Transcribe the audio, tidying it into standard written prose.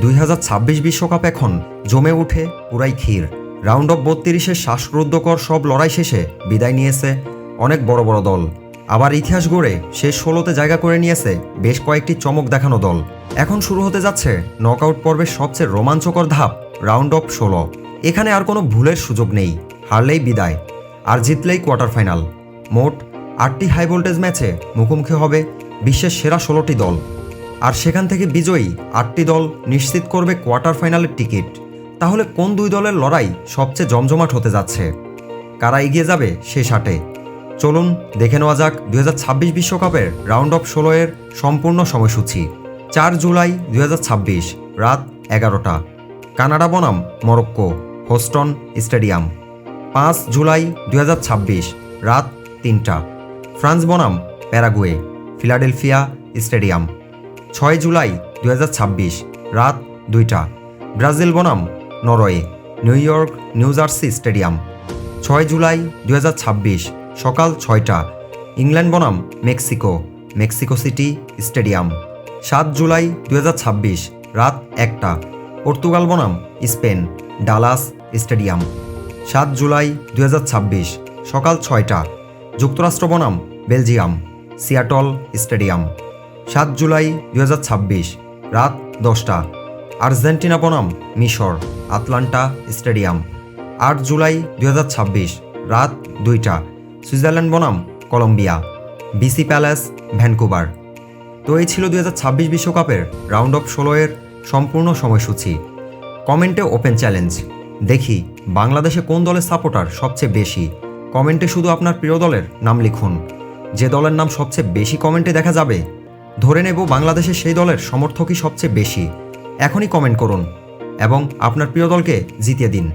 2026 বিশ্বকাপ এখন জমে উঠে পুরাই ক্ষীর। রাউন্ড অফ 32-এর শ্বাসরুদ্ধকর সব লড়াই শেষে বিদায় নিয়েছে অনেক বড় বড় দল। আবার ইতিহাস গড়ে শেষ 16তে জায়গা করে নিয়েছে বেশ কয়েকটি চমক দেখানো দল। এখন শুরু হতে যাচ্ছে নকআউট পর্বের সবচেয়ে রোমাঞ্চকর ধাপ, রাউন্ড অফ 16। এখানে আর কোনো ভুলের সুযোগ নেই, হারলেই বিদায়, আর জিতলেই কোয়ার্টার ফাইনাল। মোট 8টি হাই ভোল্টেজ ম্যাচে মুখোমুখি হবে বিশ্বের সেরা 16টি দল, আর সেখান থেকে বিজয়ী 8টি দল নিশ্চিত করবে কোয়ার্টার ফাইনালের টিকিট। তাহলে কোন দুই দলের লড়াই সবচেয়ে জমজমাট হতে যাচ্ছে? কারা এগিয়ে যাবে শেষ 8-এ? চলুন দেখে নেওয়া যাক 2026 বিশ্বকাপের রাউন্ড অফ 16-এর সম্পূর্ণ সময়সূচি। 4 জুলাই 2026 রাত 11টা, কানাডা বনাম মরক্কো, হোস্টন স্টেডিয়াম। 5 জুলাই 2026 রাত 3টা, ফ্রান্স বনাম প্যারাগুয়ে, ফিলাডেলফিয়া স্টেডিয়াম। 6 জুলাই 2026 রাত 2টা, ব্রাজিল বনাম Norway, new York new jersey stadium. 6 July 2026 সকাল 6টা, ইংল্যান্ড বনাম Mexico, Mexico city stadium. 7 July 2026 রাত 1টা, পর্তুগাল বনাম স্পেন, ডালাস স্টেডিয়াম। 7 জুলাই 2026 সকাল 6টা, যুক্তরাষ্ট্র বনাম বেলজিয়াম, সিয়াটল স্টেডিয়াম। 7 জুলাই 2026 রাত 10টা, আর্জেন্টিনা বনাম মিশর, আটলান্টা স্টেডিয়াম। 8 জুলাই 2026 রাত 2টা, সুইজারল্যান্ড বনাম কলম্বিয়া, বিসি প্যালেস, ভ্যানকুভার। তো এই ছিল 2026 বিশ্বকাপের রাউন্ড অফ 16-এর সম্পূর্ণ সময়সূচি। কমেন্টে ওপেন চ্যালেঞ্জ, দেখি বাংলাদেশে কোন দলের সাপোর্টার সবচেয়ে বেশি। কমেন্টে শুধু আপনার প্রিয় দলের নাম লিখুন। যে দলের নাম সবচেয়ে বেশি কমেন্টে দেখা যাবে, ধরে নেব বাংলাদেশে সেই দলের সমর্থকই সবচেয়ে বেশি। এখনই কমেন্ট করুন এবং আপনার প্রিয় দলকে জিতিয়ে দিন।